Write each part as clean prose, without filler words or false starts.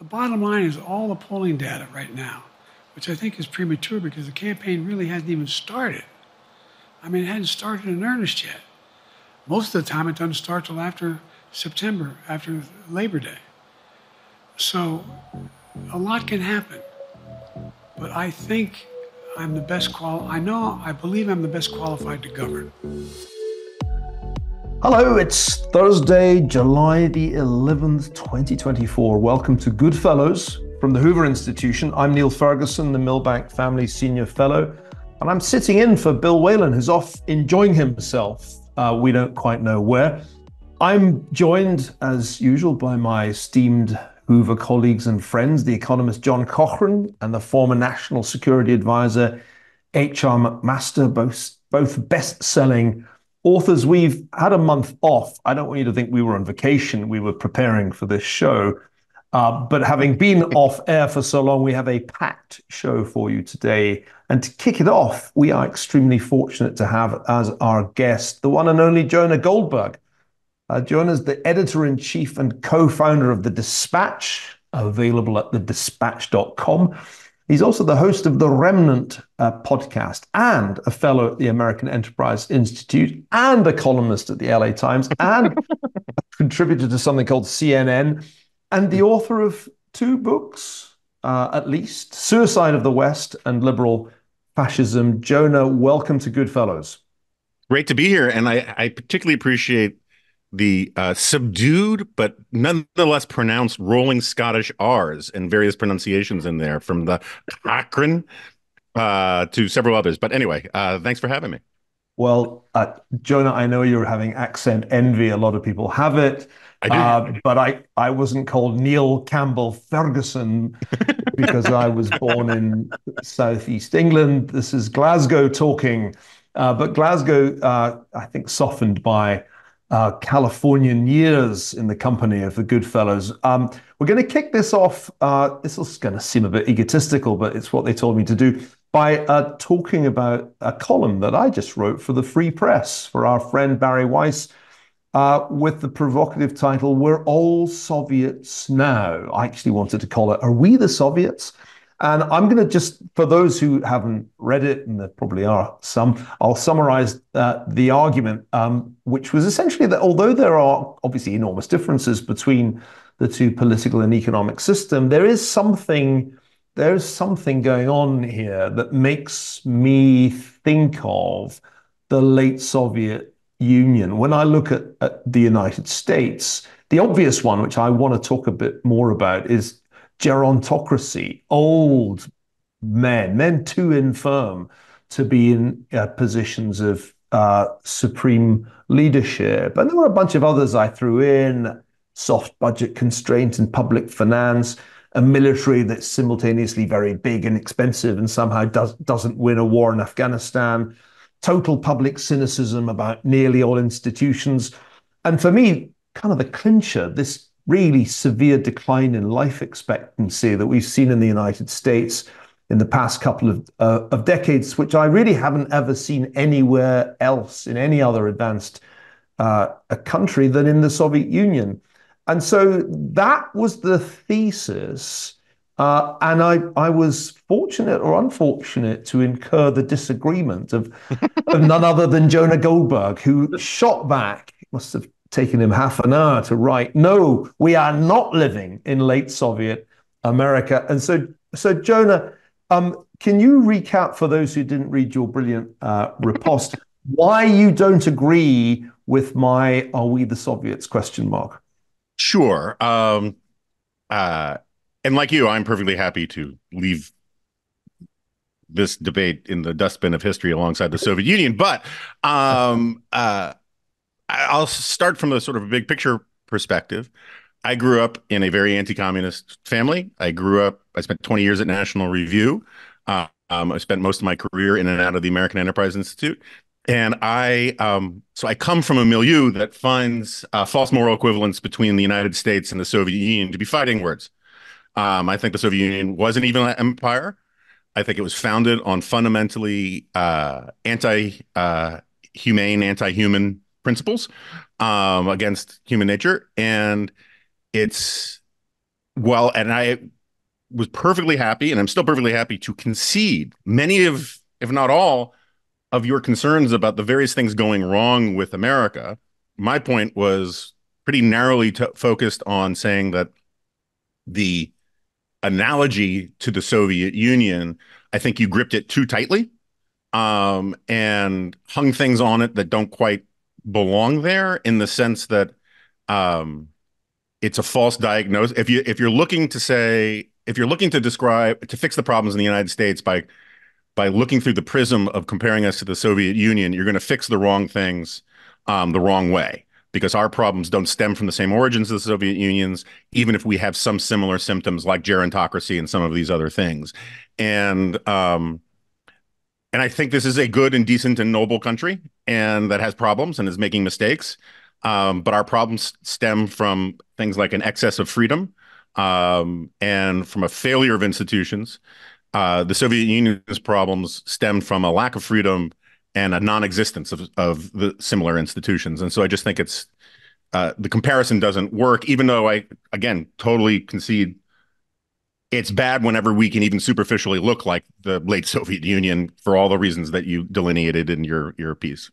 The bottom line is all the polling data right now, which I think is premature because the campaign really hasn't even started. I mean, it hadn't started in earnest yet. Most of the time, it doesn't start till after September, after Labor Day. So a lot can happen. But I think I'm the best I believe I'm the best qualified to govern. Hello, it's Thursday, July the 11th, 2024. Welcome to GoodFellows from the Hoover Institution. I'm Niall Ferguson, the Milbank Family Senior Fellow, and I'm sitting in for Bill Whalen, who's off enjoying himself. We don't quite know where. I'm joined, as usual, by my esteemed Hoover colleagues and friends, the economist John Cochrane and the former National Security Advisor H.R. McMaster, both best-selling authors. We've had a month off. I don't want you to think we were on vacation. We were preparing for this show. But having been off air for so long, we have a packed show for you today. And to kick it off, we are extremely fortunate to have as our guest the one and only Jonah Goldberg. Jonah's the editor-in-chief and co-founder of The Dispatch, available at thedispatch.com. He's also the host of the Remnant podcast and a fellow at the American Enterprise Institute and a columnist at the LA Times and a contributor to something called CNN and the author of two books, at least, Suicide of the West and Liberal Fascism. Jonah, welcome to GoodFellows. Great to be here. And I particularly appreciate the subdued but nonetheless pronounced rolling Scottish R's and various pronunciations in there, from the Cochrane to several others. But anyway, thanks for having me. Well, Jonah, I know you're having accent envy. A lot of people have it. I do. But I wasn't called Neil Campbell Ferguson because I was born in southeast England. This is Glasgow talking. But Glasgow, I think, softened by Californian years in the company of the Goodfellows. We're going to kick this off. This is going to seem a bit egotistical, but it's what they told me to do, by talking about a column that I just wrote for the Free Press for our friend Barry Weiss, with the provocative title, "We're All Soviets Now." I actually wanted to call it, "Are We the Soviets?" And I'm going to just, for those who haven't read it, and there probably are some, I'll summarize the argument, which was essentially that although there are obviously enormous differences between the two political and economic systems, there's something going on here that makes me think of the late Soviet Union. When I look at the United States, the obvious one, which I want to talk a bit more about, is gerontocracy. Old men too infirm to be in positions of supreme leadership. And there were a bunch of others I threw in: soft budget constraint and public finance, a military that's simultaneously very big and expensive and somehow doesn't win a war in Afghanistan, total public cynicism about nearly all institutions. And for me, kind of the clincher, this really severe decline in life expectancy that we've seen in the United States in the past couple of decades, which I really haven't ever seen anywhere else in any other advanced a country than in the Soviet Union. And so that was the thesis. And I was fortunate or unfortunate to incur the disagreement of none other than Jonah Goldberg, who shot back. It must have taken him half an hour to write, "No, we are not living in late Soviet America." And so Jonah, can you recap for those who didn't read your brilliant riposte why you don't agree with my "Are we the Soviets?" question mark? Sure. And like you, I'm perfectly happy to leave this debate in the dustbin of history alongside the Soviet Union. But I'll start from a sort of a big picture perspective. I grew up in a very anti-communist family. I spent 20 years at National Review. I spent most of my career in and out of the American Enterprise Institute. And so I come from a milieu that finds false moral equivalence between the United States and the Soviet Union to be fighting words. I think the Soviet Union was an evil empire. I think it was founded on fundamentally anti-humane, anti-human principles against human nature. And its well, and I was perfectly happy, and I'm still perfectly happy to concede many of, if not all, of your concerns about the various things going wrong with America. My point was pretty narrowly focused on saying that the analogy to the Soviet Union, I think you gripped it too tightly, and hung things on it that don't quite belong there, in the sense that um, it's a false diagnosis. If you're looking to say, if you're looking to describe, to fix the problems in the United States by looking through the prism of comparing us to the Soviet Union, you're going to fix the wrong things the wrong way, because our problems don't stem from the same origins as the Soviet Union's, even if we have some similar symptoms like gerontocracy and some of these other things. And I think this is a good and decent and noble country, and that has problems and is making mistakes. But our problems stem from things like an excess of freedom, and from a failure of institutions. The Soviet Union's problems stemmed from a lack of freedom and a non-existence of the similar institutions. And so I just think it's the comparison doesn't work, even though I, again, totally concede it's bad whenever we can even superficially look like the late Soviet Union, for all the reasons that you delineated in your piece.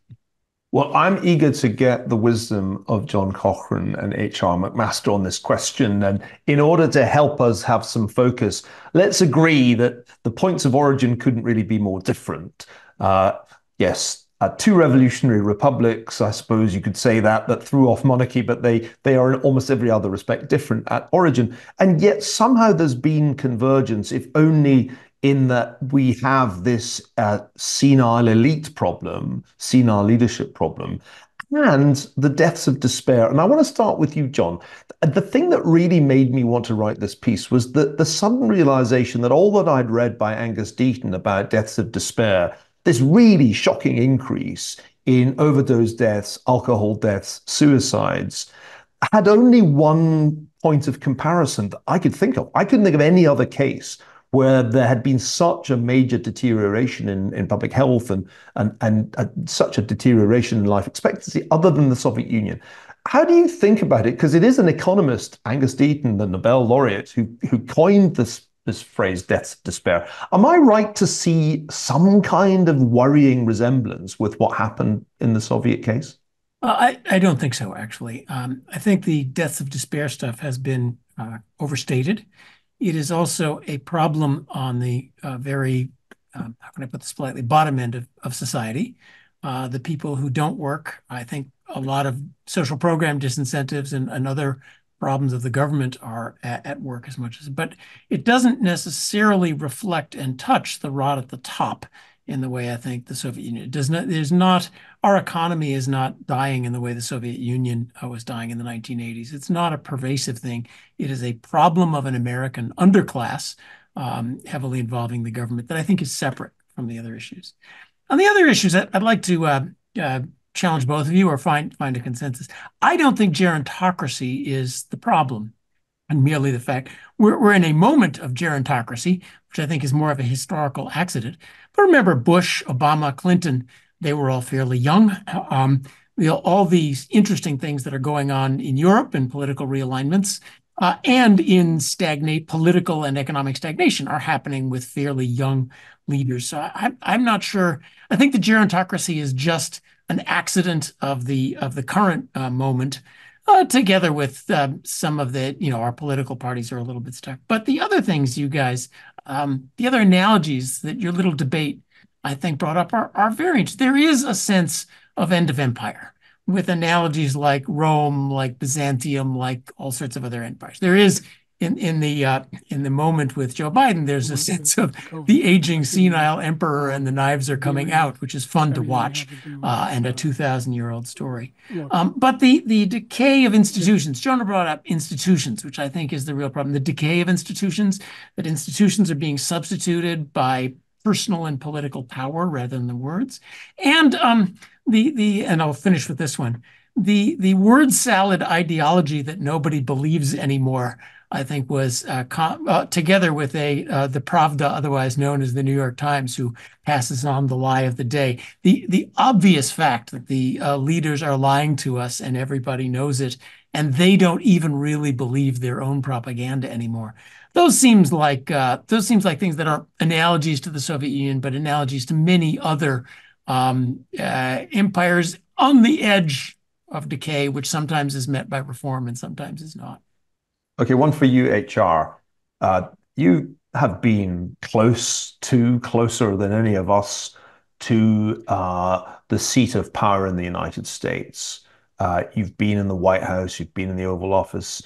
Well, I'm eager to get the wisdom of John Cochrane and H.R. McMaster on this question. And in order to help us have some focus, let's agree that the points of origin couldn't really be more different. Yes, two revolutionary republics, I suppose you could say that threw off monarchy, but they are in almost every other respect different at origin. And yet somehow there's been convergence, if only in that we have this senile elite problem, senile leadership problem, and the deaths of despair. And I want to start with you, John. The thing that really made me want to write this piece was the sudden realization that all that I'd read by Angus Deaton about deaths of despair, this really shocking increase in overdose deaths, alcohol deaths, suicides, had only one point of comparison that I could think of. I couldn't think of any other case where there had been such a major deterioration in public health and such a deterioration in life expectancy other than the Soviet Union. How do you think about it? Because it is an economist, Angus Deaton, the Nobel laureate, who coined this phrase, deaths of despair. Am I right to see some kind of worrying resemblance with what happened in the Soviet case? I don't think so, actually. I think the deaths of despair stuff has been overstated. It is also a problem on the very, how can I put this politely, bottom end of society. The people who don't work, I think a lot of social program disincentives and other problems of the government are at work as much as, but it doesn't necessarily reflect and touch the rot at the top in the way I think the Soviet Union does not. Our economy is not dying in the way the Soviet Union was dying in the 1980s. It's not a pervasive thing. It is a problem of an American underclass, heavily involving the government, that I think is separate from the other issues. On the other issues, I'd like to challenge both of you or find a consensus. I don't think gerontocracy is the problem, and merely the fact we're in a moment of gerontocracy, which I think is more of a historical accident. But remember, Bush, Obama, Clinton, they were all fairly young. All these interesting things that are going on in Europe and political realignments and in political and economic stagnation are happening with fairly young leaders. So I'm not sure. I think the gerontocracy is just an accident of the current moment, together with some of our political parties are a little bit stuck. But the other things you guys, the other analogies that your little debate, I think, brought up are very interesting. There is a sense of end of empire with analogies like Rome, like Byzantium, like all sorts of other empires. There is in the moment with Joe Biden, there's a sense of the aging senile emperor and the knives are coming out, which is fun to watch, and a 2,000-year-old story. But the decay of institutions, Jonah brought up institutions, which I think is the real problem. The decay of institutions, that institutions are being substituted by personal and political power rather than the words. And and I'll finish with this one. The word salad ideology that nobody believes anymore, I think, was together with the Pravda, otherwise known as the New York Times, who passes on the lie of the day. The obvious fact that the leaders are lying to us and everybody knows it and they don't even really believe their own propaganda anymore. Those seems like things that aren't analogies to the Soviet Union, but analogies to many other empires on the edge of decay, which sometimes is met by reform and sometimes is not. Okay, one for you, HR. You have been closer than any of us to the seat of power in the United States. You've been in the White House, you've been in the Oval Office.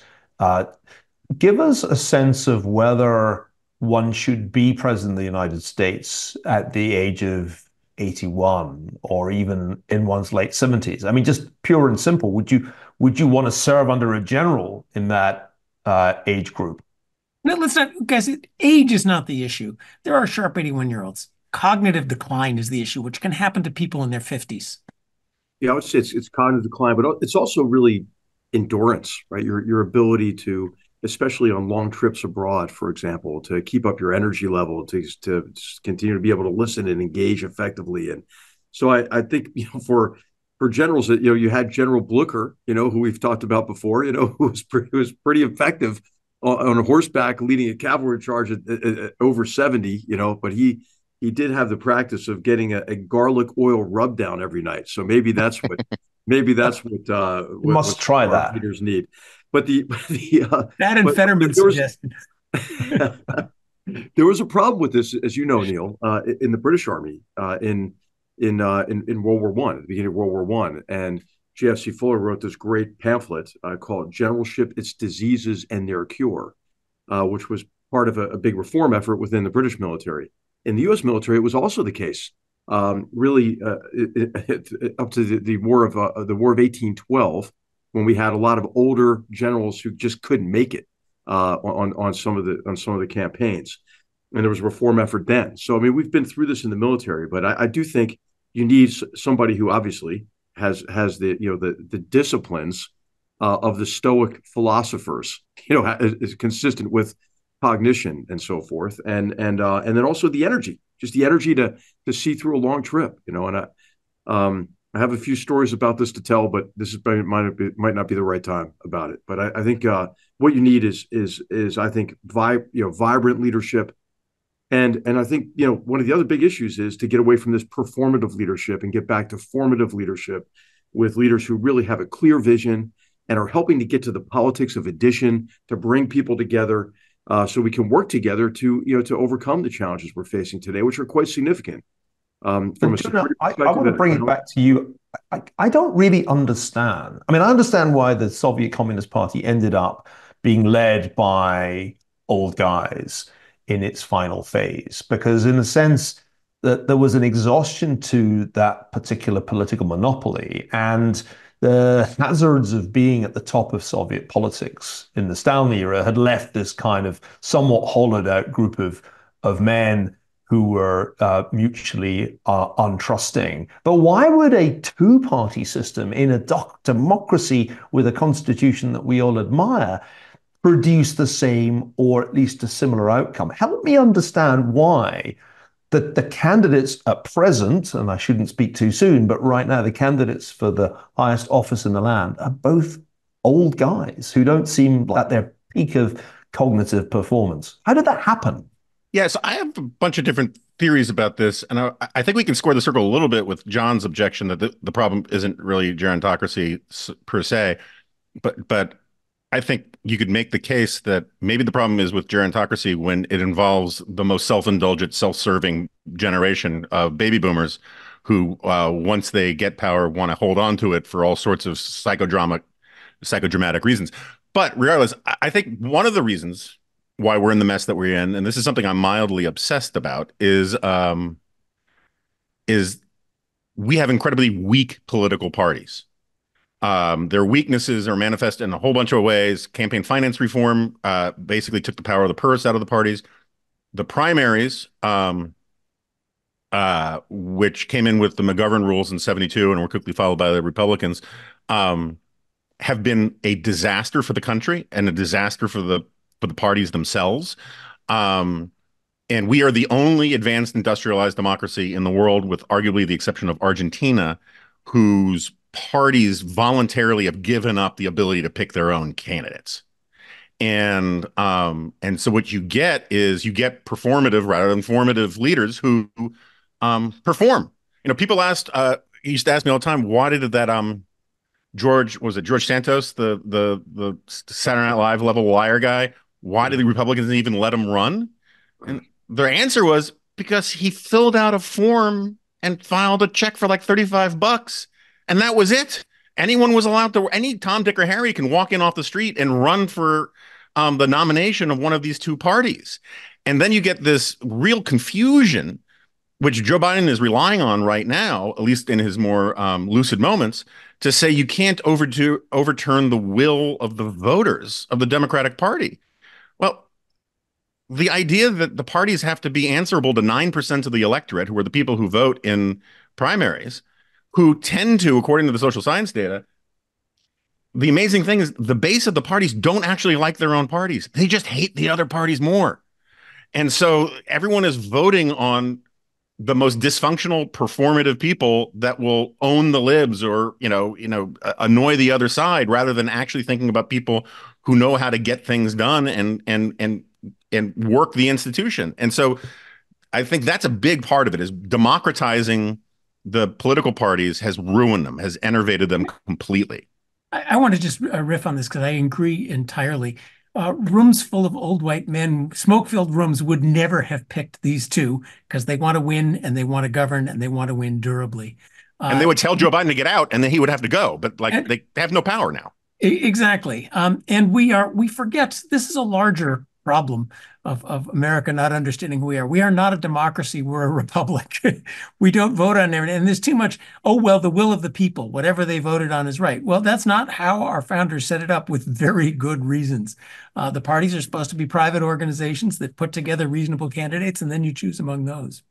Give us a sense of whether one should be president of the United States at the age of 81 or even in one's late 70s. I mean, just pure and simple, would you want to serve under a general in that age group? No, let's not, guys, age is not the issue. There are sharp 81-year-olds. Cognitive decline is the issue, which can happen to people in their 50s. Yeah, I would say it's cognitive decline, but it's also really endurance, right? Your ability to, especially on long trips abroad, for example, to keep up your energy level, to continue to be able to listen and engage effectively. And so I think, for generals, that you had General Blucher, who we've talked about before, who was pretty effective on horseback leading a cavalry charge at over 70, but he did have the practice of getting a garlic oil rub down every night. So maybe that's what must try that. Leaders need. But that and Fetterman suggested. There was a problem with this, as you know, Neil, in the British Army in World War One, at the beginning of World War One, and J.F.C. Fuller wrote this great pamphlet called "Generalship: Its Diseases and Their Cure," which was part of a big reform effort within the British military. In the U.S. military, it was also the case. Really, up to the War of 1812, when we had a lot of older generals who just couldn't make it on some of the campaigns, and there was a reform effort then. So I mean, we've been through this in the military, but I do think you need somebody who obviously has the disciplines of the Stoic philosophers, is consistent with cognition and so forth, and then also the energy, just the energy to see through a long trip, and I have a few stories about this to tell, but might not be the right time about it. But I think what you need is I think vibrant leadership, and I think one of the other big issues is to get away from this performative leadership and get back to formative leadership with leaders who really have a clear vision and are helping to get to the politics of addition, to bring people together, so we can work together to overcome the challenges we're facing today, which are quite significant. From a security perspective, I want to bring it back to you. I don't really understand. I mean, I understand why the Soviet Communist Party ended up being led by old guys in its final phase, because in a sense that there was an exhaustion to that particular political monopoly, and the hazards of being at the top of Soviet politics in the Stalin era had left this kind of somewhat hollowed out group of men who were mutually untrusting. But why would a two-party system in a democracy with a constitution that we all admire produce the same or at least a similar outcome? Help me understand why the candidates at present, and I shouldn't speak too soon, but right now the candidates for the highest office in the land are both old guys who don't seem at their peak of cognitive performance. How did that happen? Yeah, so I have a bunch of different theories about this, and I think we can square the circle a little bit with John's objection that the problem isn't really gerontocracy per se, but I think you could make the case that maybe the problem is with gerontocracy when it involves the most self-indulgent, self-serving generation of baby boomers who, once they get power, want to hold on to it for all sorts of psychodramatic reasons. But regardless, I think one of the reasons why we're in the mess that we're in, and this is something I'm mildly obsessed about, is we have incredibly weak political parties. Their weaknesses are manifest in a whole bunch of ways. Campaign finance reform basically took the power of the purse out of the parties. The primaries, which came in with the McGovern rules in '72 and were quickly followed by the Republicans, have been a disaster for the country and a disaster for the parties themselves. And we are the only advanced industrialized democracy in the world, with arguably the exception of Argentina, whose parties voluntarily have given up the ability to pick their own candidates. And so what you get is you get performative rather than formative leaders who perform. People used to ask me all the time, why did that George Santos, the Saturday Night Live level wire guy, why did the Republicans even let him run? And their answer was because he filled out a form and filed a check for like $35, and that was it. Any Tom, Dick, or Harry can walk in off the street and run for the nomination of one of these two parties. And then you get this real confusion, which Joe Biden is relying on right now, at least in his more lucid moments, to say you can't overturn the will of the voters of the Democratic Party. Well, the idea that the parties have to be answerable to 9% of the electorate, who are the people who vote in primaries, who tend to, according to the social science data, the amazing thing is the base of the parties don't actually like their own parties. They just hate the other parties more. And so everyone is voting on the most dysfunctional, performative people that will own the libs or, annoy the other side, rather than actually thinking about people who know how to get things done and work the institution. And so I think that's a big part of it, is democratizing the political parties has ruined them, has enervated them completely. I want to just riff on this because I agree entirely. Rooms full of old white men, smoke-filled rooms, would never have picked these two because they want to win and they want to govern and they want to win durably. And they would tell Joe Biden to get out and then he would have to go. But they have no power now. Exactly. And we forget this is a larger problem of America not understanding who we are. We are not a democracy. We're a republic. We don't vote on everything. And there's too much, the will of the people, whatever they voted on is right. Well, that's not how our founders set it up, with very good reasons. The parties are supposed to be private organizations that put together reasonable candidates, and then you choose among those.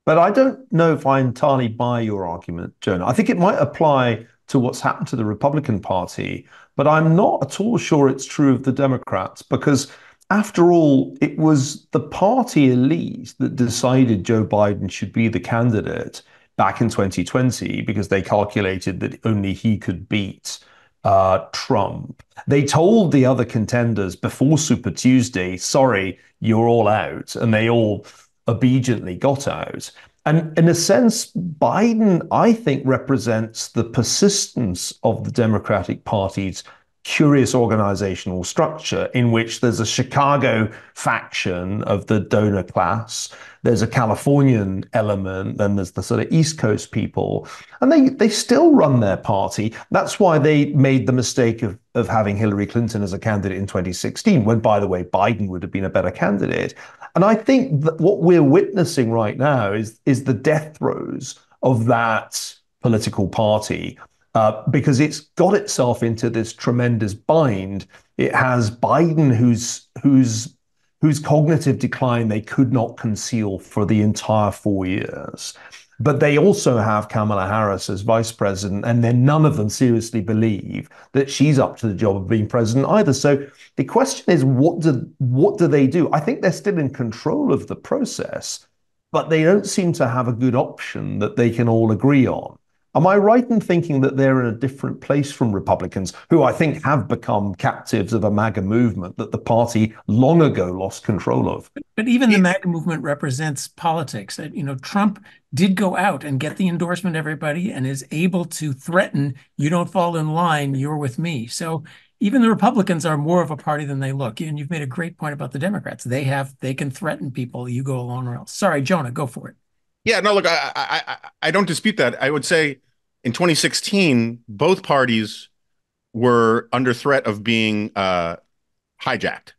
But I don't know if I entirely buy your argument, Jonah. I think it might apply to what's happened to the Republican Party, but I'm not at all sure it's true of the Democrats, because after all, it was the party elite that decided Joe Biden should be the candidate back in 2020 because they calculated that only he could beat Trump. They told the other contenders before Super Tuesday, sorry, you're all out, and they all obediently got out. And in a sense, Biden, I think, represents the persistence of the Democratic Party's curious organizational structure, in which there's a Chicago faction of the donor class, there's a Californian element, then there's the sort of East Coast people, and they still run their party. That's why they made the mistake of having Hillary Clinton as a candidate in 2016, when, by the way, Biden would have been a better candidate. And I think that what we're witnessing right now is the death throes of that political party. Because it's got itself into this tremendous bind. It has Biden, whose cognitive decline they could not conceal for the entire 4 years. But they also have Kamala Harris as vice president, and then none of them seriously believe that she's up to the job of being president either. So the question is, what do they do? I think they're still in control of the process, but they don't seem to have a good option that they can all agree on. Am I right in thinking that they're in a different place from Republicans, who I think have become captives of a MAGA movement that the party long ago lost control of? But even the MAGA movement represents politics. Trump did go out and get the endorsement of everybody and is able to threaten, you don't fall in line, you're with me. So even the Republicans are more of a party than they look. And you've made a great point about the Democrats. They can threaten people, you go along or else. Sorry, Jonah, go for it. Yeah, no, look, I don't dispute that. I would say in 2016, both parties were under threat of being hijacked.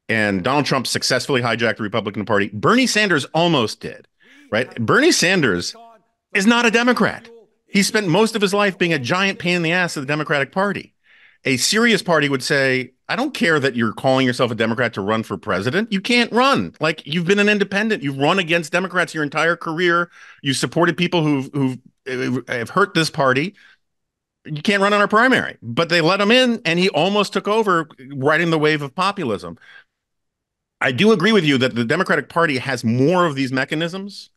And Donald Trump successfully hijacked the Republican Party. Bernie Sanders almost did, right? Bernie Sanders is not a Democrat. He spent most of his life being a giant pain in the ass of the Democratic Party. A serious party would say, I don't care that you're calling yourself a Democrat to run for president. You can't run. Like, you've been an independent. You've run against Democrats your entire career. You supported people who have hurt this party. You can't run on our primary. But they let him in, and he almost took over, riding the wave of populism. I do agree with you that the Democratic Party has more of these mechanisms,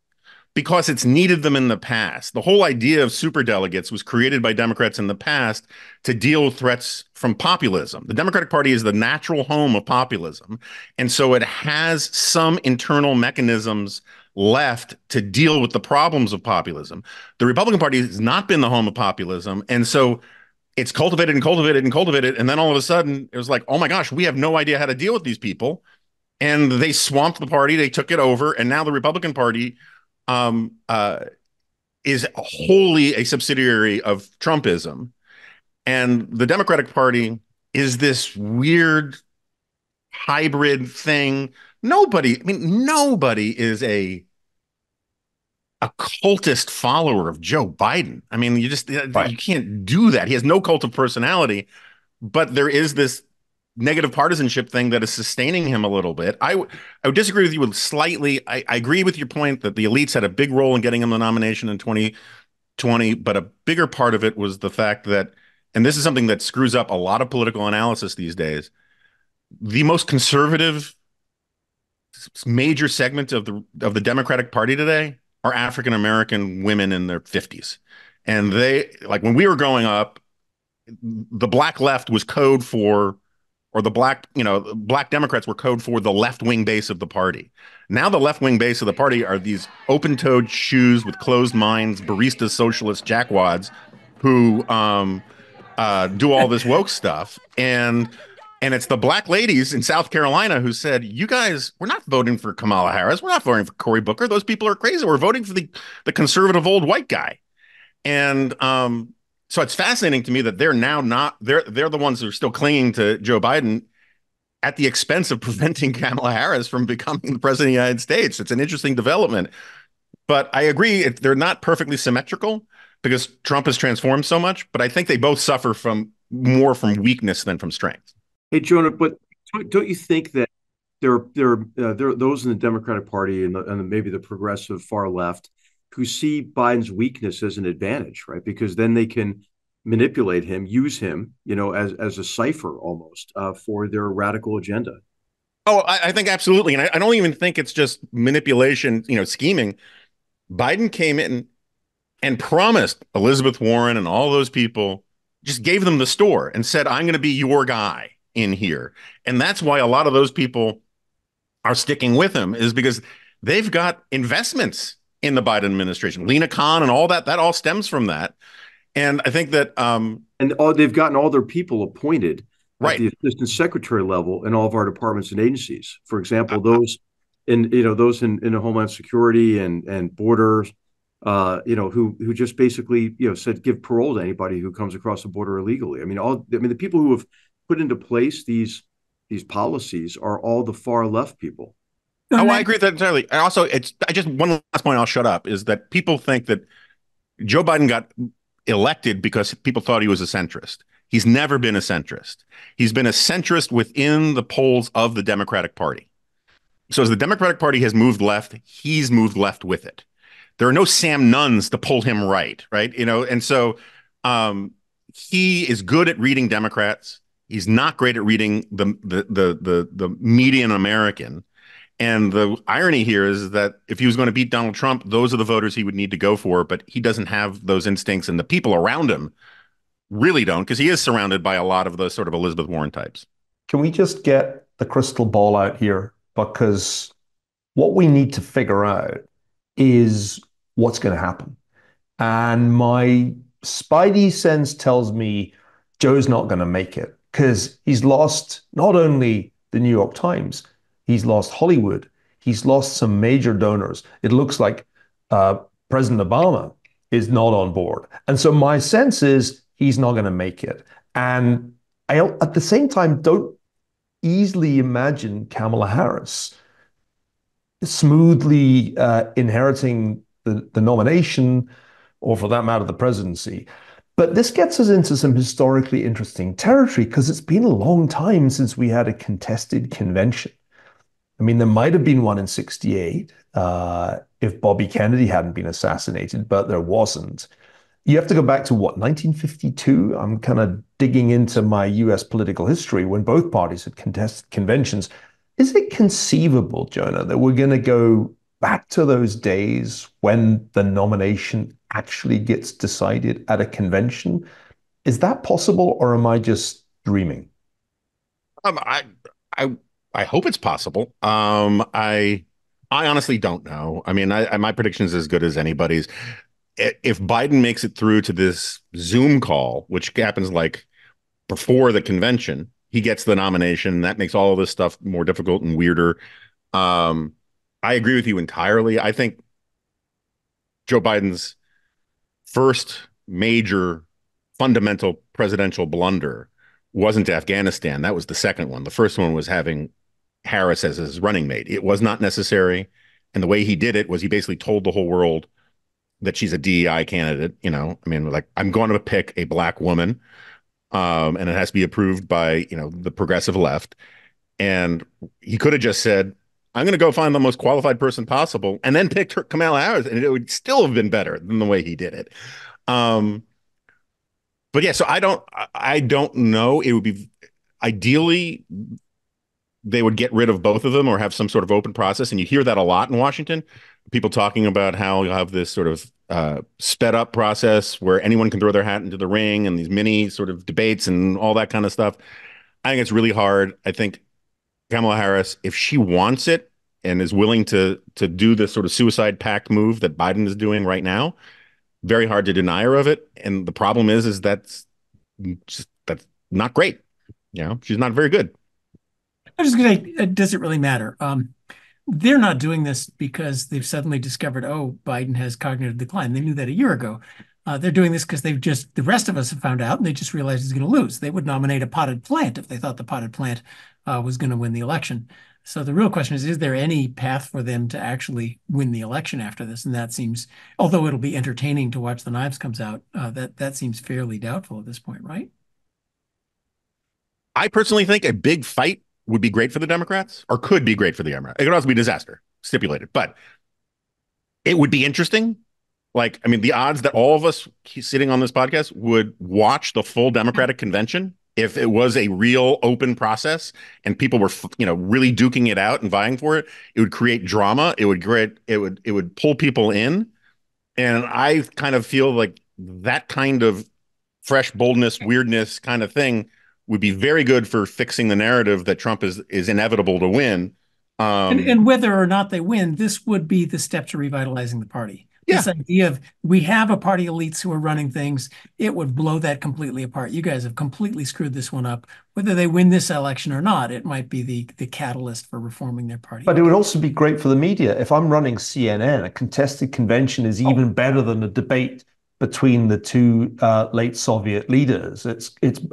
because it's needed them in the past. The whole idea of superdelegates was created by Democrats in the past to deal with threats from populism. The Democratic Party is the natural home of populism. And so it has some internal mechanisms left to deal with the problems of populism. The Republican Party has not been the home of populism. And so it's cultivated and cultivated and cultivated. And then all of a sudden, it was like, oh my gosh, we have no idea how to deal with these people. And they swamped the party. They took it over. And now the Republican Party is wholly a subsidiary of Trumpism. And the Democratic Party is this weird hybrid thing. Nobody is a cultist follower of Joe Biden. I mean, you can't do that. He has no cult of personality, but there is this negative partisanship thing that is sustaining him a little bit. I would disagree with you slightly. I agree with your point that the elites had a big role in getting him the nomination in 2020, but a bigger part of it was the fact that, and this is something that screws up a lot of political analysis these days, the most conservative major segment of the Democratic Party today are African American women in their 50s. And they, like when we were growing up, the black left was code for, or the black Democrats were code for the left-wing base of the party. Now the left-wing base of the party are these open-toed shoes with closed minds, barista socialist jackwads who do all this woke stuff. And it's the black ladies in South Carolina who said, you guys, we're not voting for Kamala Harris. We're not voting for Cory Booker. Those people are crazy. We're voting for the conservative old white guy. And so it's fascinating to me that they're the ones who are still clinging to Joe Biden at the expense of preventing Kamala Harris from becoming the president of the United States. It's an interesting development. But I agree, they're not perfectly symmetrical because Trump has transformed so much. But I think they both suffer more from weakness than from strength. Hey, Jonah, but don't you think that there are those in the Democratic Party and maybe the progressive far left who see Biden's weakness as an advantage, right? Because then they can manipulate him, use him, as a cipher almost for their radical agenda. Oh, I think absolutely. And I don't even think it's just manipulation, scheming. Biden came in and promised Elizabeth Warren and all those people, just gave them the store and said, I'm going to be your guy in here. And that's why a lot of those people are sticking with him, is because they've got investments in the Biden administration. Lena Khan and all that all stems from that. And I think that they've gotten all their people appointed right at the assistant secretary level in all of our departments and agencies. For example, those in Homeland Security and borders, who just basically said give parole to anybody who comes across the border illegally. The people who have put into place these policies are all the far left people. Oh, I agree with that entirely. And also, one last point, I'll shut up, is that people think that Joe Biden got elected because people thought he was a centrist. He's never been a centrist. He's been a centrist within the polls of the Democratic Party. So as the Democratic Party has moved left, he's moved left with it. There are no Sam Nunns to pull him right? And so he is good at reading Democrats. He's not great at reading the median American. And the irony here is that if he was going to beat Donald Trump, those are the voters he would need to go for. But he doesn't have those instincts, and the people around him really don't, because he is surrounded by a lot of those sort of Elizabeth Warren types. Can we just get the crystal ball out here? Because what we need to figure out is what's going to happen. And my spidey sense tells me Joe's not going to make it, because he's lost not only the New York Times, he's lost Hollywood. He's lost some major donors. It looks like President Obama is not on board. And so my sense is he's not going to make it. And I, at the same time, don't easily imagine Kamala Harris smoothly inheriting the nomination, or for that matter, the presidency. But this gets us into some historically interesting territory, because it's been a long time since we had a contested convention. I mean, there might have been one in 1968 if Bobby Kennedy hadn't been assassinated, but there wasn't. You have to go back to, 1952? I'm kind of digging into my US political history when both parties had contested conventions. Is it conceivable, Jonah, that we're going to go back to those days when the nomination actually gets decided at a convention? Is that possible, or am I just dreaming? Um, I, I, I hope it's possible. I honestly don't know. I mean, my prediction is as good as anybody's. If Biden makes it through to this Zoom call, which happens like before the convention, he gets the nomination. That makes all of this stuff more difficult and weirder. Um, I agree with you entirely. I think Joe Biden's first major fundamental presidential blunder wasn't Afghanistan. That was the second one. The first one was having Harris as his running mate. It was not necessary. And the way he did it was he basically told the whole world that she's a DEI candidate. I mean, like, I'm going to pick a black woman, and it has to be approved by, the progressive left. And he could have just said, I'm going to go find the most qualified person possible, and then picked Kamala Harris, and it would still have been better than the way he did it. Um, but yeah, so I don't know. It would be ideally they would get rid of both of them or have some sort of open process. And you hear that a lot in Washington, people talking about how you'll have this sort of sped up process where anyone can throw their hat into the ring and these mini sort of debates and all that kind of stuff. I think it's really hard. I think Kamala Harris, if she wants it and is willing to do this sort of suicide pact move that Biden is doing right now, very hard to deny her of it. And the problem is that's not great. She's not very good. I was just going to say, does it really matter? They're not doing this because they've suddenly discovered, oh, Biden has cognitive decline. They knew that a year ago. They're doing this because the rest of us have found out, and they just realized he's going to lose. They would nominate a potted plant if they thought the potted plant was going to win the election. So the real question is there any path for them to actually win the election after this? And that seems, although it'll be entertaining to watch the knives comes out, that seems fairly doubtful at this point, right? I personally think a big fight would be great for the Democrats, or could be great for the Democrats. It could also be a disaster, stipulated, but it would be interesting. Like, I mean, the odds that all of us sitting on this podcast would watch the full Democratic convention if it was a real open process and people were, really duking it out and vying for it, it would create drama. It would pull people in. And I kind of feel like that kind of fresh boldness, weirdness kind of thing would be very good for fixing the narrative that Trump is inevitable to win. And whether or not they win, this would be the step to revitalizing the party. Yeah. This idea of we have a party elites who are running things, it would blow that completely apart. You guys have completely screwed this one up. Whether they win this election or not, it might be the catalyst for reforming their party. But it would also be great for the media. If I'm running CNN, a contested convention is even better than a debate between the two late Soviet leaders.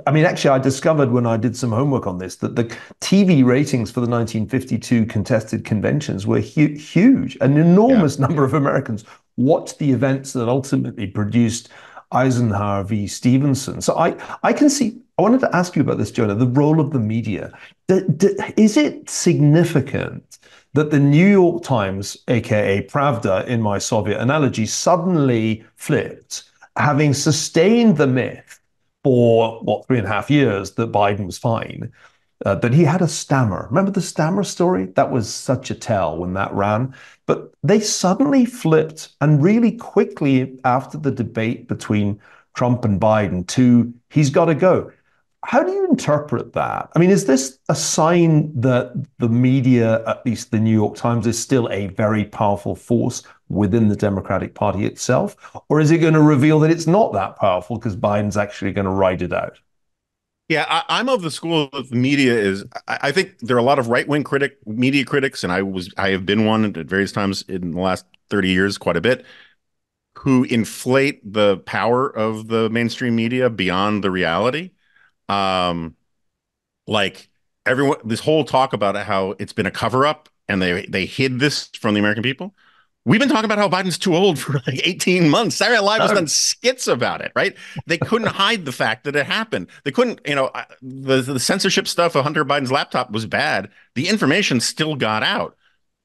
I mean, actually, I discovered when I did some homework on this that the TV ratings for the 1952 contested conventions were huge. An enormous number of Americans watched the events that ultimately produced Eisenhower v. Stevenson. So I can see, I wanted to ask you about this, Jonah, the role of the media. Is it significant that the New York Times, aka Pravda in my Soviet analogy, suddenly flipped, having sustained the myth for, 3.5 years that Biden was fine, that he had a stammer? Remember the stammer story? That was such a tell when that ran. But they suddenly flipped, and really quickly after the debate between Trump and Biden, to he's got to go. How do you interpret that? I mean, is this a sign that the media, at least the New York Times, is still a very powerful force within the Democratic Party itself? Or is it going to reveal that it's not that powerful because Biden's actually going to ride it out? Yeah, I'm of the school that the media is. I think there are a lot of right-wing media critics, and I have been one at various times in the last 30 years, quite a bit, who inflate the power of the mainstream media beyond the reality. Like everyone, this whole talk about how it's been a cover-up and they hid this from the American people. We've been talking about how Biden's too old for like 18 months. Saturday Night Live has done skits about it, right? They couldn't hide the fact that it happened. They couldn't, the censorship stuff of Hunter Biden's laptop was bad. The information still got out.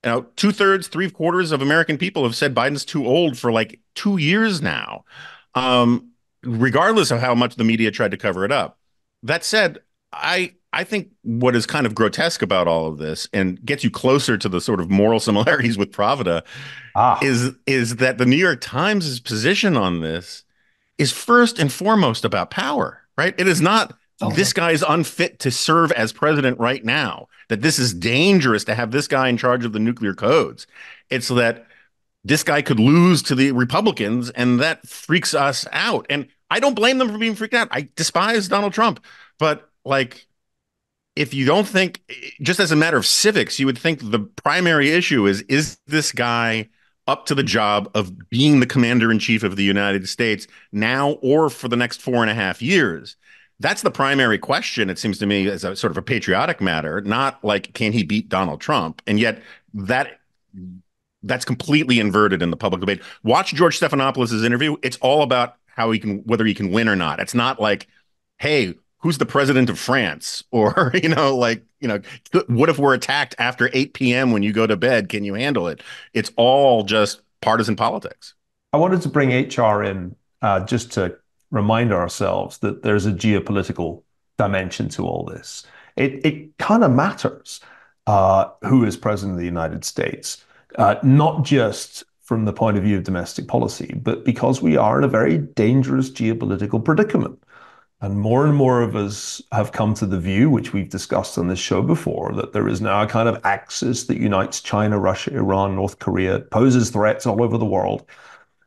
2/3, 3/4 of American people have said Biden's too old for like 2 years now, regardless of how much the media tried to cover it up. That said, I I think what is kind of grotesque about all of this and gets you closer to the sort of moral similarities with Pravda Ah, is that the New York Times' position on this is first and foremost about power, right? It is not Also, this guy is unfit to serve as president right now, that this is dangerous to have this guy in charge of the nuclear codes. It's that this guy could lose to the Republicans, and that freaks us out. And I don't blame them for being freaked out. I despise Donald Trump, but like, if you don't think, just as a matter of civics, you would think the primary issue is this guy up to the job of being the commander in chief of the United States now or for the next 4.5 years? That's the primary question, it seems to me, as a sort of a patriotic matter, not like, can he beat Donald Trump? And yet that's completely inverted in the public debate. Watch George Stephanopoulos' interview. It's all about whether he can win or not. It's not like, hey, who's the president of France? Or, what if we're attacked after 8 p.m. when you go to bed? Can you handle it? It's all just partisan politics. I wanted to bring HR in just to remind ourselves that there's a geopolitical dimension to all this. It kind of matters who is president of the United States, not just from the point of view of domestic policy, but because we are in a very dangerous geopolitical predicament. And more of us have come to the view, which we've discussed on this show before, that there is now a kind of axis that unites China, Russia, Iran, North Korea, poses threats all over the world.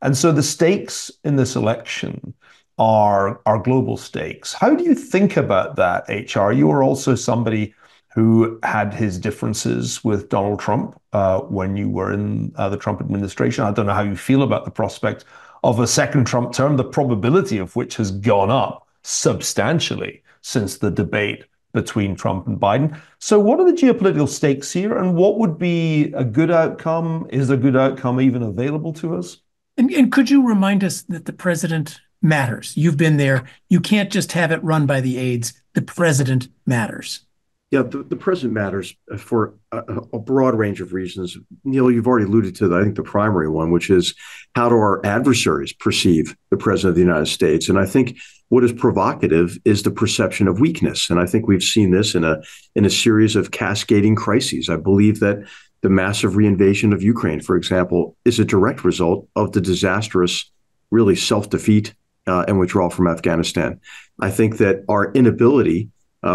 And so the stakes in this election are global stakes. How do you think about that, HR? You are also somebody who had his differences with Donald Trump when you were in the Trump administration. I don't know how you feel about the prospect of a second Trump term, the probability of which has gone up substantially since the debate between Trump and Biden. So what are the geopolitical stakes here, and what would be a good outcome? Is a good outcome even available to us? and could you remind us that the president matters? You've been there. You can't just have it run by the aides. The president matters. Yeah, the president matters for a broad range of reasons. Neil, you've already alluded to, I think, the primary one, which is how do our adversaries perceive the president of the United States? And I think what is provocative is the perception of weakness. And I think we've seen this in a series of cascading crises. I believe that the massive reinvasion of Ukraine, for example, is a direct result of the disastrous, really self-defeat and withdrawal from Afghanistan. I think that our inability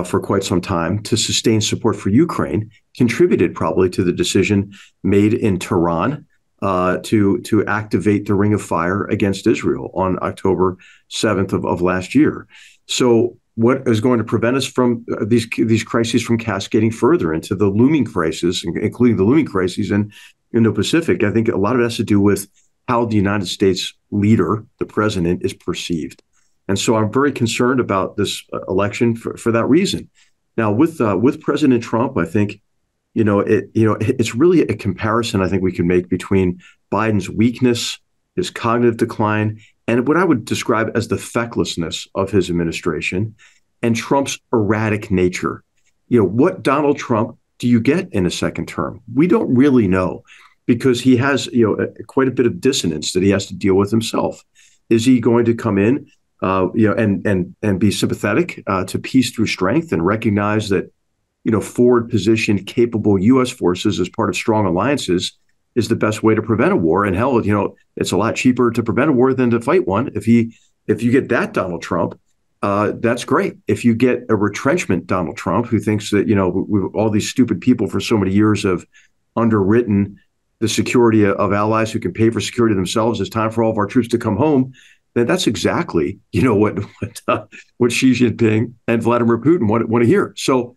for quite some time to sustain support for Ukraine contributed probably to the decision made in Tehran to activate the Ring of Fire against Israel on October 7th of last year. So what is going to prevent us from these crises from cascading further into the looming crisis, including the looming crises in the Pacific? I think a lot of it has to do with how the United States leader, the president, is perceived. And so I'm very concerned about this election for that reason. Now, with President Trump, I think, it's really a comparison I think we can make between Biden's weakness, his cognitive decline, and what I would describe as the fecklessness of his administration, and Trump's erratic nature. What Donald Trump do you get in a second term? We don't really know, because he has quite a bit of dissonance that he has to deal with himself. Is he going to come in and be sympathetic to peace through strength and recognize that, forward positioned, capable U.S. forces as part of strong alliances is the best way to prevent a war? And hell, it's a lot cheaper to prevent a war than to fight one. If you get that Donald Trump, that's great. If you get a retrenchment Donald Trump who thinks that, all these stupid people for so many years have underwritten the security of allies who can pay for security themselves, it's time for all of our troops to come home, then that's exactly, what Xi Jinping and Vladimir Putin want to hear. So,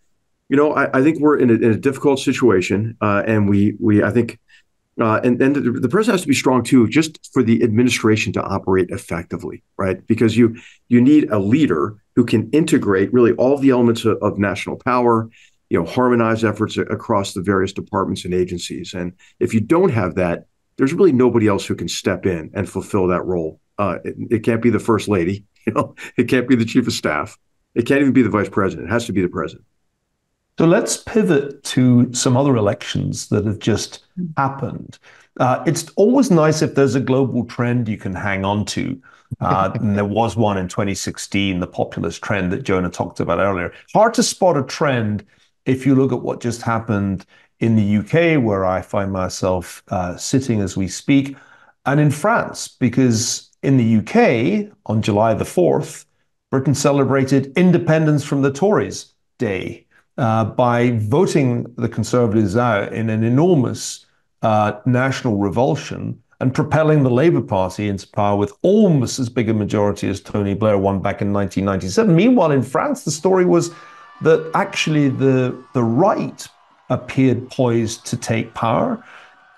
I think we're in a difficult situation, and I think, and the president has to be strong too, just for the administration to operate effectively, right? Because you need a leader who can integrate really all the elements of national power, harmonize efforts across the various departments and agencies. And if you don't have that, there's really nobody else who can step in and fulfill that role. It can't be the first lady, it can't be the chief of staff. It can't even be the vice president. It has to be the president. So let's pivot to some other elections that have just happened. It's always nice if there's a global trend you can hang on to. And there was one in 2016, the populist trend that Jonah talked about earlier. Hard to spot a trend if you look at what just happened in the UK, where I find myself sitting as we speak, and in France, because in the UK, on July the 4th, Britain celebrated independence from the Tories Day by voting the Conservatives out in an enormous national revulsion and propelling the Labour Party into power with almost as big a majority as Tony Blair won back in 1997. Meanwhile, in France, the story was that actually the right appeared poised to take power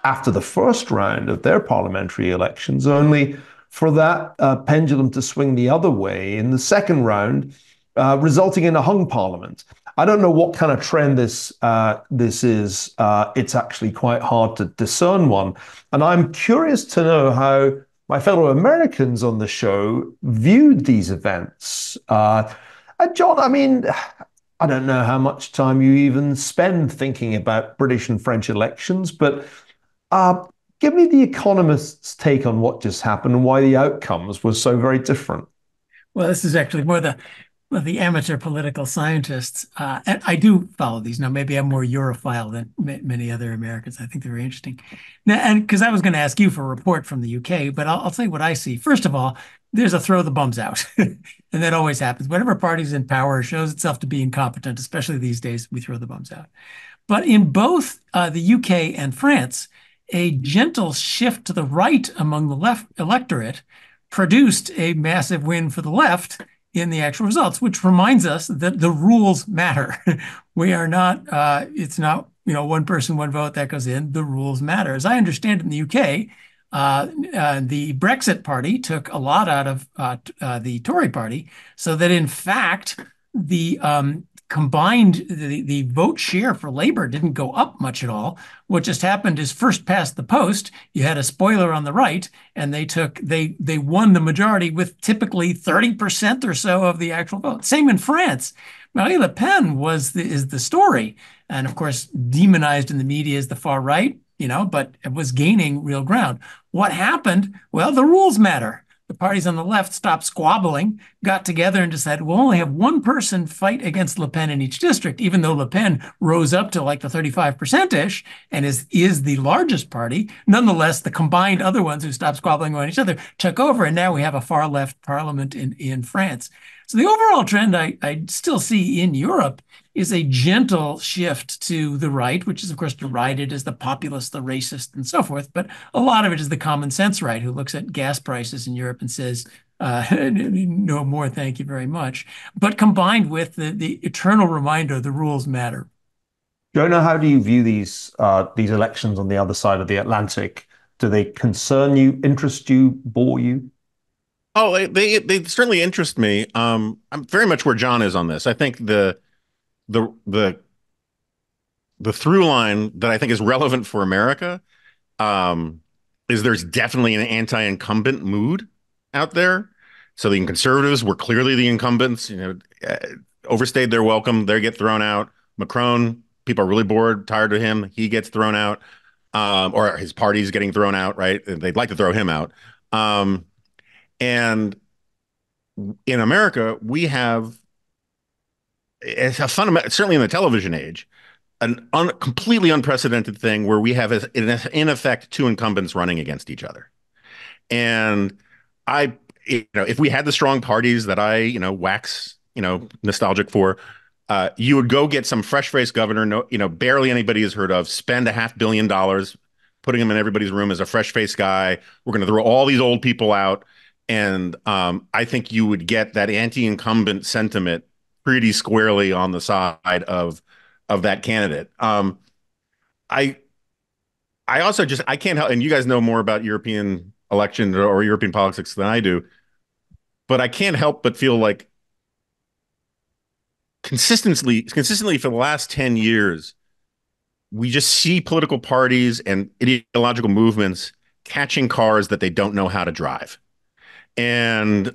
after the first round of their parliamentary elections, only for that pendulum to swing the other way in the second round, resulting in a hung parliament. I don't know what kind of trend this is. It's actually quite hard to discern one. And I'm curious to know how my fellow Americans on the show viewed these events. And John, I mean, I don't know how much time you even spend thinking about British and French elections, but give me the economist's take on what just happened and why the outcomes were so very different. Well, this is actually more the amateur political scientists. And I do follow these. Now, maybe I'm more Europhile than many other Americans. I think they're very interesting. Now, and because I was going to ask you for a report from the UK, but I'll tell you what I see. First of all, there's a throw the bums out. And that always happens. Whenever party's in power, shows itself to be incompetent, especially these days, we throw the bums out. But in both the UK and France, a gentle shift to the right among the left electorate produced a massive win for the left in the actual results, which reminds us that the rules matter. We are not, it's not, one person, one vote that goes in. The rules matter. As I understand it in the UK, the Brexit party took a lot out of the Tory party, so that in fact, the combined the vote share for Labour didn't go up much at all. What just happened is first past the post, you had a spoiler on the right, and they won the majority with typically 30% or so of the actual vote. Same in France. Marine Le Pen is the story, and of course demonized in the media as the far right, but it was gaining real ground. What happened? Well, the rules matter. The parties on the left stopped squabbling, got together and decided we'll only have one person fight against Le Pen in each district, even though Le Pen rose up to like the 35%-ish and is the largest party. Nonetheless, the combined other ones who stopped squabbling on each other took over, and now we have a far left parliament in France. So the overall trend I still see in Europe is a gentle shift to the right, which is, of course, derided as the populist, the racist, and so forth. But a lot of it is the common sense right, who looks at gas prices in Europe and says, no more, thank you very much. But combined with the eternal reminder, the rules matter. Jonah, how do you view these elections on the other side of the Atlantic? Do they concern you, interest you, bore you? Oh, they certainly interest me. I'm very much where John is on this. I think the through line that I think is relevant for America is there's definitely an anti-incumbent mood out there. So the conservatives were clearly the incumbents, overstayed their welcome. They get thrown out. Macron, people are really bored, tired of him. He gets thrown out, or his party's getting thrown out, right? They'd like to throw him out. And in America, we have, it's a fundamental, certainly in the television age, completely unprecedented thing where we have, in effect, two incumbents running against each other. And if we had the strong parties that I, wax, nostalgic for, you would go get some fresh-faced governor, barely anybody has heard of, spend $500 million, putting him in everybody's room as a fresh-faced guy. We're going to throw all these old people out. And I think you would get that anti-incumbent sentiment pretty squarely on the side of that candidate. I also I can't help, and you guys know more about European elections or European politics than I do, but I can't help but feel like consistently for the last 10 years, we just see political parties and ideological movements catching cars that they don't know how to drive. And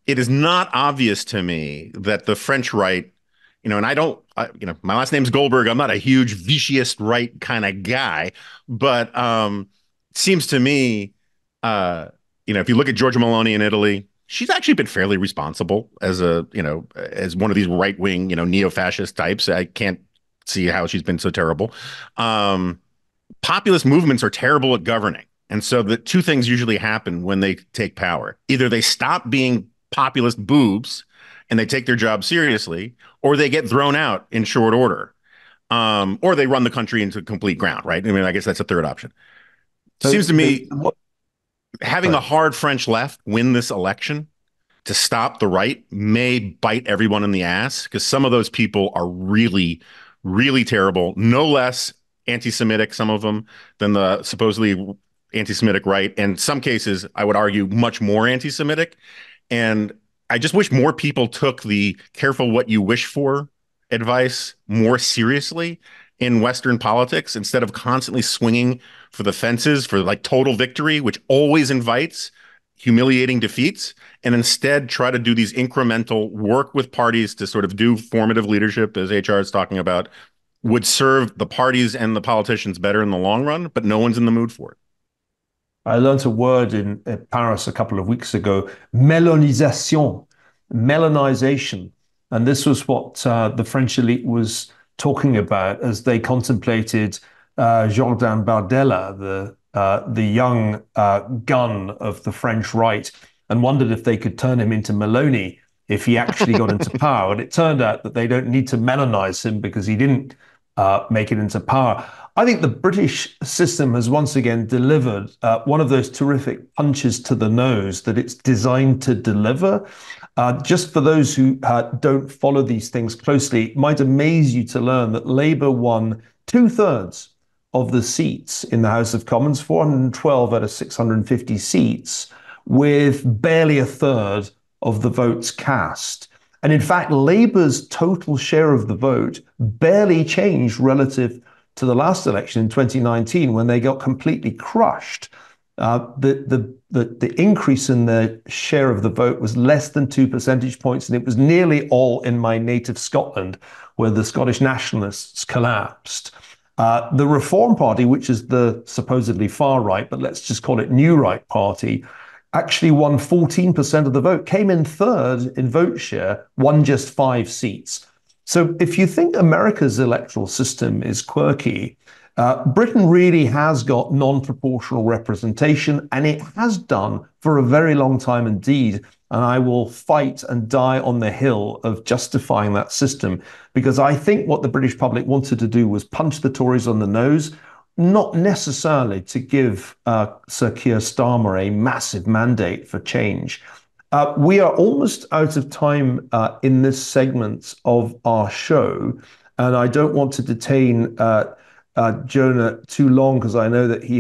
it is not obvious to me that the French right and my last name's Goldberg. I'm not a huge Vichyist right kind of guy, but it seems to me, if you look at Giorgia Meloni in Italy, she's actually been fairly responsible as as one of these right wing, neo-fascist types. I can't see how she's been so terrible. Populist movements are terrible at governing. And so the two things usually happen when they take power. Either they stop being populist boobs and they take their job seriously, or they get thrown out in short order, or they run the country into complete ground, right? I mean, I guess that's a third option. Seems to me having the hard French left win this election to stop the right may bite everyone in the ass, because some of those people are really, really terrible, no less anti-Semitic, some of them, than the supposedly anti-Semitic right. And in some cases, I would argue, much more anti-Semitic. And I just wish more people took the careful what you wish for advice more seriously in Western politics, instead of constantly swinging for the fences for like total victory, which always invites humiliating defeats, and instead try to do these incremental work with parties to sort of do formative leadership, as HR is talking about, would serve the parties and the politicians better in the long run, but no one's in the mood for it. I learned a word in Paris a couple of weeks ago, melonisation, melonization. And this was what the French elite was talking about as they contemplated Jordan Bardella, the young gun of the French right, and wondered if they could turn him into Meloni if he actually got into power. And it turned out that they don't need to melonize him because he didn't make it into power. I think the British system has once again delivered one of those terrific punches to the nose that it's designed to deliver. Just for those who don't follow these things closely, it might amaze you to learn that Labour won 2/3 of the seats in the House of Commons, 412 out of 650 seats, with barely a third of the votes cast. And in fact, Labour's total share of the vote barely changed relative to the last election in 2019, when they got completely crushed. The increase in their share of the vote was less than 2 percentage points, and it was nearly all in my native Scotland, where the Scottish nationalists collapsed. The Reform Party, which is the supposedly far right, but let's just call it New Right Party, actually won 14% of the vote, came in third in vote share, won just 5 seats. So if you think America's electoral system is quirky, Britain really has got non-proportional representation, and it has done for a very long time indeed. And I will fight and die on the hill of justifying that system, because I think what the British public wanted to do was punch the Tories on the nose, not necessarily to give Sir Keir Starmer a massive mandate for change. We are almost out of time in this segment of our show, and I don't want to detain Jonah too long, because I know that he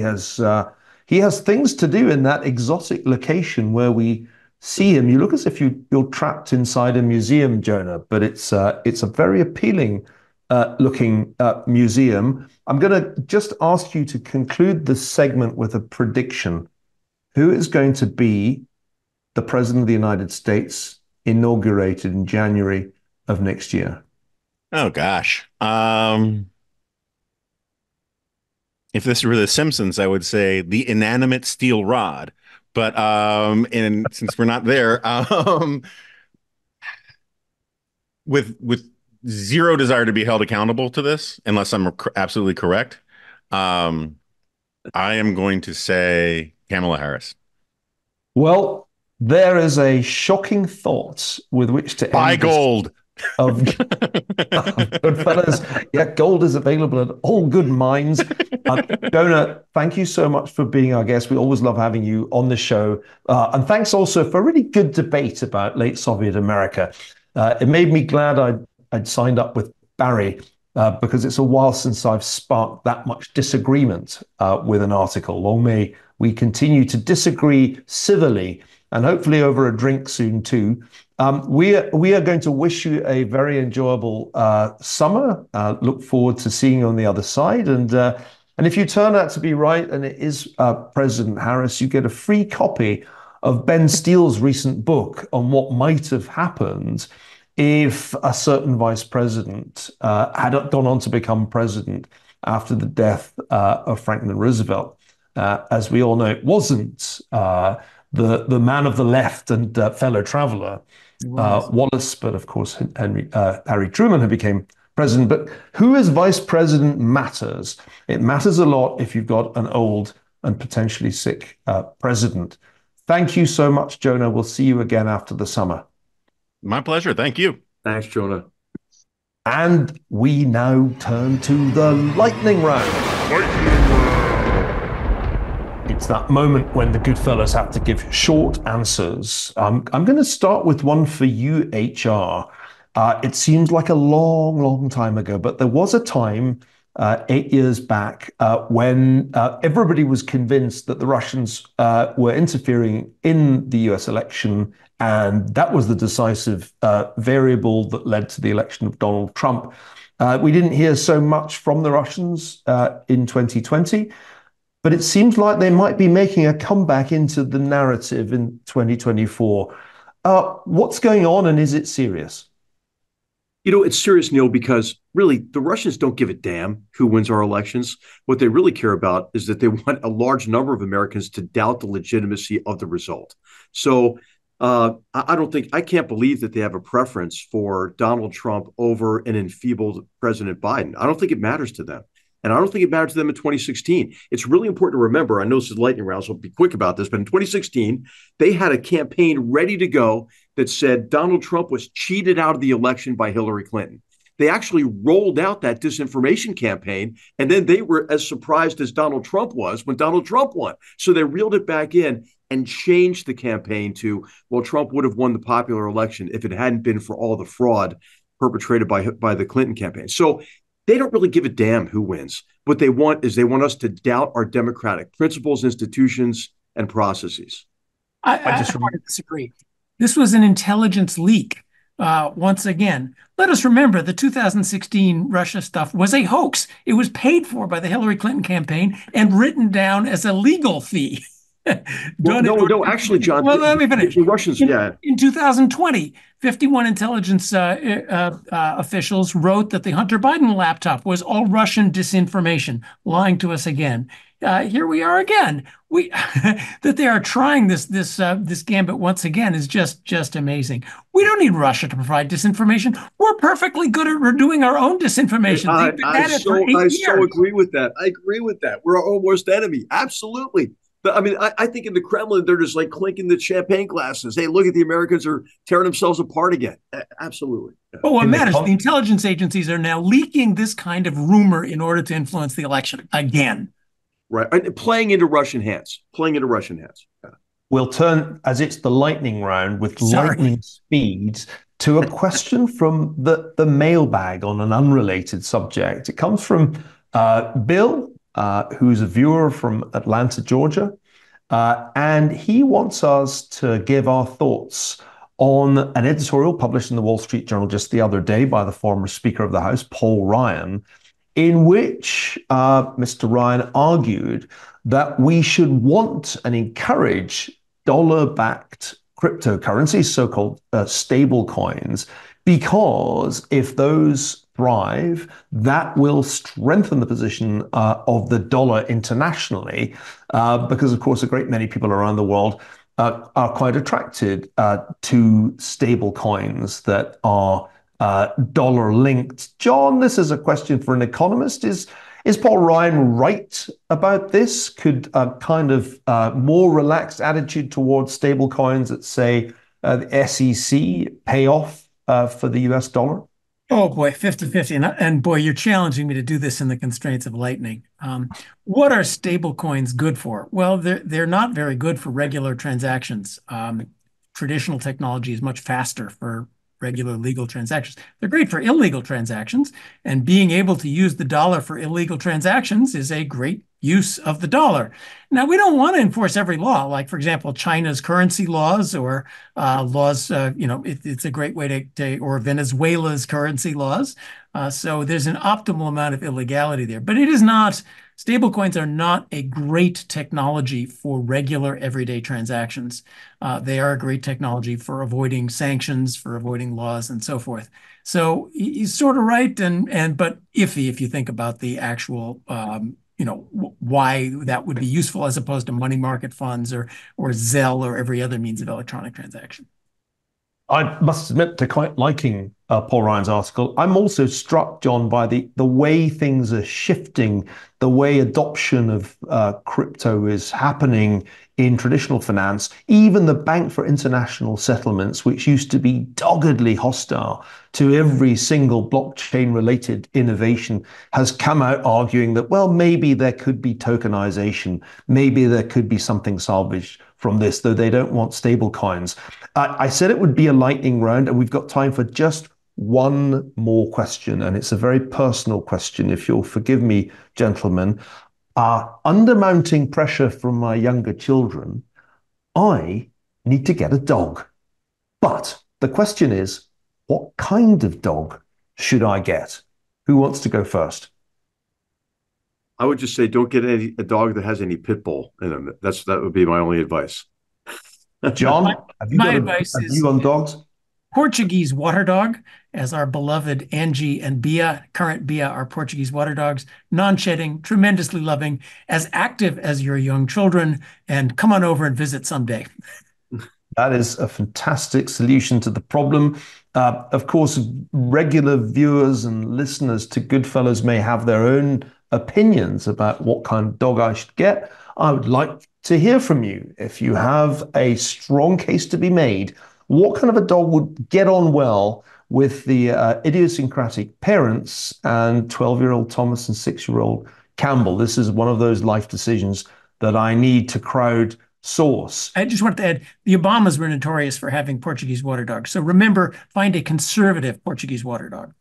has things to do in that exotic location where we see him. You look as if you're trapped inside a museum, Jonah, but it's a very appealing looking museum. I'm going to just ask you to conclude this segment with a prediction. Who is going to be the President of the United States inaugurated in January of next year? Oh, gosh. If this were The Simpsons, I would say the inanimate steel rod. But and since we're not there, with zero desire to be held accountable to this, unless I'm absolutely correct, I am going to say Kamala Harris. Well, there is a shocking thought with which to buy gold of GoodFellows. Yeah, gold is available at all good mines. Jonah, thank you so much for being our guest. We always love having you on the show. And thanks also for a really good debate about late Soviet America. It made me glad I'd signed up with Barry, because it's a while since I've sparked that much disagreement with an article. Long may we continue to disagree civilly, and hopefully over a drink soon too. We are going to wish you a very enjoyable summer. Look forward to seeing you on the other side. And if you turn out to be right, and it is President Harris, you get a free copy of Ben Steele's recent book on what might have happened if a certain vice president had gone on to become president after the death of Franklin Roosevelt. As we all know, it wasn't the man of the left and fellow traveler, Wallace, but of course, Harry Truman, who became president. But who is vice president matters. It matters a lot if you've got an old and potentially sick president. Thank you so much, Jonah. We'll see you again after the summer. My pleasure. Thank you. Thanks, Jonah. And we now turn to the lightning round. It's that moment when the Goodfellows have to give short answers. I'm going to start with one for you, HR. It seems like a long, long time ago, but there was a time 8 years back when everybody was convinced that the Russians were interfering in the US election, and that was the decisive variable that led to the election of Donald Trump. We didn't hear so much from the Russians in 2020, but it seems like they might be making a comeback into the narrative in 2024. What's going on, and is it serious? It's serious, Neil, because really the Russians don't give a damn who wins our elections. What they really care about is that they want a large number of Americans to doubt the legitimacy of the result. So I can't believe that they have a preference for Donald Trump over an enfeebled President Biden. I don't think it matters to them. And I don't think it mattered to them in 2016. It's really important to remember, I know this is lightning round, so I'll be quick about this, but in 2016, they had a campaign ready to go that said Donald Trump was cheated out of the election by Hillary Clinton. They actually rolled out that disinformation campaign, and then they were as surprised as Donald Trump was when Donald Trump won. So they reeled it back in and changed the campaign to, well, Trump would have won the popular election if it hadn't been for all the fraud perpetrated by the Clinton campaign. So they don't really give a damn who wins. What they want us to doubt our democratic principles, institutions, and processes. I just want to disagree. This was an intelligence leak. Once again, let us remember the 2016 Russia stuff was a hoax. It was paid for by the Hillary Clinton campaign and written down as a legal fee. No, actually, John. Well, let me finish. The Russians, In 2020, 51 intelligence officials wrote that the Hunter Biden laptop was all Russian disinformation, lying to us again. Here we are again. That they are trying this gambit once again is just amazing. We don't need Russia to provide disinformation. We're perfectly good at doing our own disinformation. I so agree with that. I agree with that. We're our own worst enemy. Absolutely. But I mean, I think in the Kremlin, they're just like clinking the champagne glasses. Hey, look at the Americans are tearing themselves apart again. Absolutely. But what matters, the intelligence agencies are now leaking this kind of rumor in order to influence the election again. Right. And playing into Russian hands. Yeah. We'll turn, as it's the lightning round, with lightning speed to a question from the mailbag on an unrelated subject. It comes from Bill, who's a viewer from Atlanta, Georgia. And he wants us to give our thoughts on an editorial published in the Wall Street Journal just the other day by the former Speaker of the House, Paul Ryan, in which Mr. Ryan argued that we should want and encourage dollar-backed cryptocurrencies, so-called stable coins, because if those thrive, that will strengthen the position of the dollar internationally, because, of course, a great many people around the world are quite attracted to stable coins that are dollar linked. John, this is a question for an economist. Is Paul Ryan right about this? Could a kind of more relaxed attitude towards stable coins at, say, the SEC pay off for the US dollar? Oh boy, 50-50. And boy, you're challenging me to do this in the constraints of lightning. What are stable coins good for? Well, they're not very good for regular transactions. Traditional technology is much faster for regular legal transactions. They're great for illegal transactions, and being able to use the dollar for illegal transactions is a great use of the dollar. Now, we don't want to enforce every law, like, for example, China's currency laws or laws, it's a great way or Venezuela's currency laws. So there's an optimal amount of illegality there, but it is not Stablecoins are not a great technology for regular everyday transactions. They are a great technology for avoiding sanctions, for avoiding laws, and so forth. So he's sort of right, but iffy if you think about the actual, why that would be useful as opposed to money market funds or Zelle or every other means of electronic transaction. I must admit to quite liking Paul Ryan's article. I'm also struck, John, by the way things are shifting, the way adoption of crypto is happening in traditional finance. Even the Bank for International Settlements, which used to be doggedly hostile to every single blockchain-related innovation, has come out arguing that, well, maybe there could be tokenization, maybe there could be something salvaged from this, though they don't want stable coins. I said it would be a lightning round, and we've got time for just one more question, and it's a very personal question, if you'll forgive me, gentlemen. Under mounting pressure from my younger children, I need to get a dog. But the question is, what kind of dog should I get? Who wants to go first? I would just say don't get a dog that has any pit bull in them. That would be my only advice. John, have you got advice a view on dogs? Portuguese water dog, as our beloved Angie and Bia, current Bia, are Portuguese water dogs, non-shedding, tremendously loving, as active as your young children, and come on over and visit someday. That is a fantastic solution to the problem. Of course, regular viewers and listeners to Goodfellows may have their own opinions about what kind of dog I should get. I would like to hear from you. If you have a strong case to be made, what kind of a dog would get on well with the idiosyncratic parents and 12-year-old Thomas and 6-year-old Campbell? This is one of those life decisions that I need to crowd source. I just want to add, the Obamas were notorious for having Portuguese water dogs. So remember, find a conservative Portuguese water dog.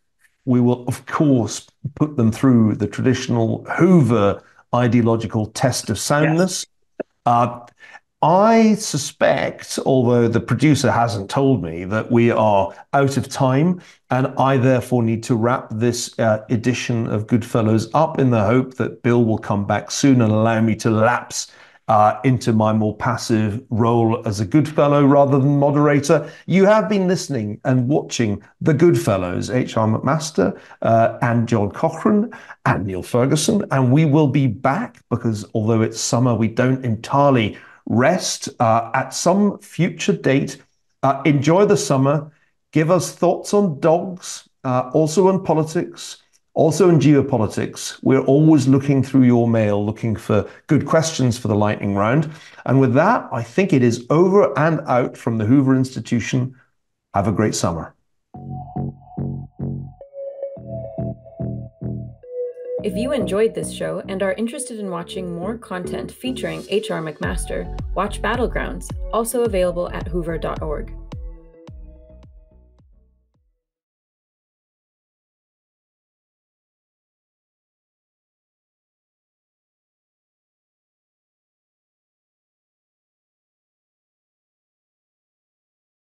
We will, of course, put them through the traditional Hoover ideological test of soundness. Yes. I suspect, although the producer hasn't told me, that we are out of time, and I therefore need to wrap this edition of Goodfellows up in the hope that Bill will come back soon and allow me to lapse into my more passive role as a Goodfellow rather than moderator. You have been listening and watching The Goodfellows, H.R. McMaster and John Cochrane and Niall Ferguson, and we will be back because although it's summer, we don't entirely rest at some future date. Enjoy the summer. Give us thoughts on dogs, also on politics, also in geopolitics. We're always looking through your mail, looking for good questions for the lightning round. And with that, I think it is over and out from the Hoover Institution. Have a great summer. If you enjoyed this show and are interested in watching more content featuring H.R. McMaster, watch Battlegrounds, also available at hoover.org.